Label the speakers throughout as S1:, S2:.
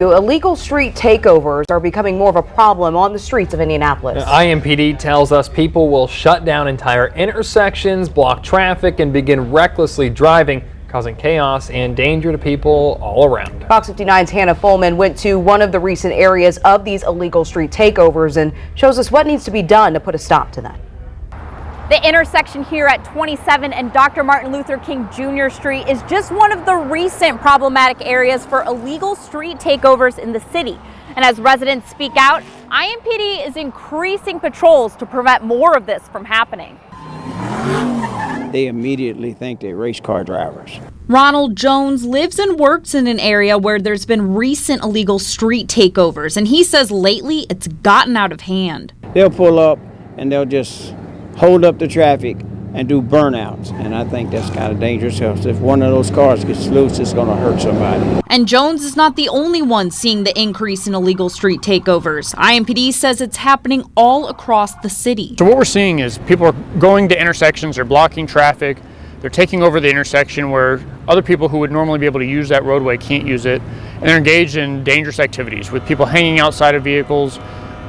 S1: Illegal street takeovers are becoming more of a problem on the streets of Indianapolis.
S2: IMPD tells us people will shut down entire intersections, block traffic, and begin recklessly driving, causing chaos and danger to people all around.
S1: Fox 59's Hannah Fulman went to one of the recent areas of these illegal street takeovers and shows us what needs to be done to put a stop to that.
S3: The intersection here at 27 and Dr. Martin Luther King Jr. Street is just one of the recent problematic areas for illegal street takeovers in the city. And as residents speak out, IMPD is increasing patrols to prevent more of this from happening.
S4: They immediately think they're race car drivers.
S5: Ronald Jones lives and works in an area where there's been recent illegal street takeovers, and he says lately it's gotten out of hand.
S4: They'll pull up and they'll just hold up the traffic and do burnouts, and I think that's kind of dangerous because if one of those cars gets loose, it's going to hurt somebody.
S5: And Jones is not the only one seeing the increase in illegal street takeovers. IMPD says it's happening all across the city.
S6: So what we're seeing is people are going to intersections, they're blocking traffic, they're taking over the intersection where other people who would normally be able to use that roadway can't use it, and they're engaged in dangerous activities with people hanging outside of vehicles,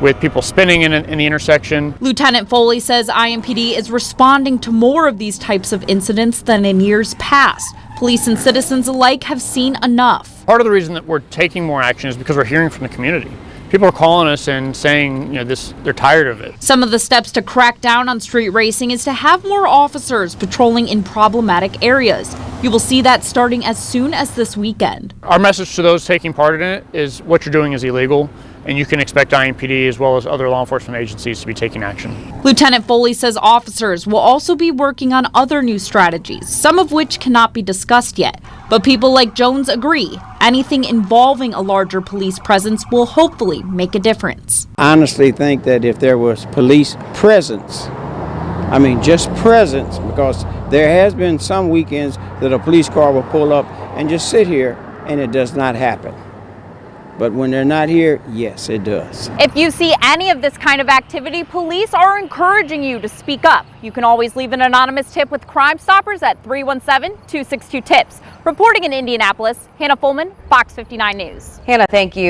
S6: with people spinning in the intersection.
S5: Lieutenant Foley says IMPD is responding to more of these types of incidents than in years past. Police and citizens alike have seen enough.
S6: Part of the reason that we're taking more action is because we're hearing from the community. People are calling us and saying, they're tired of it.
S5: Some of the steps to crack down on street racing is to have more officers patrolling in problematic areas. You will see that starting as soon as this weekend.
S6: Our message to those taking part in it is what you're doing is illegal, and you can expect IMPD as well as other law enforcement agencies to be taking action.
S5: Lieutenant Foley says officers will also be working on other new strategies, some of which cannot be discussed yet. But people like Jones agree anything involving a larger police presence will hopefully make a difference.
S4: I honestly think that if there was police presence, just presence, because there has been some weekends that a police car will pull up and just sit here and it does not happen. But when they're not here, yes, it does.
S3: If you see any of this kind of activity, police are encouraging you to speak up. You can always leave an anonymous tip with Crime Stoppers at 317-262-TIPS. Reporting in Indianapolis, Hannah Fulman, Fox 59 News.
S1: Hannah, thank you.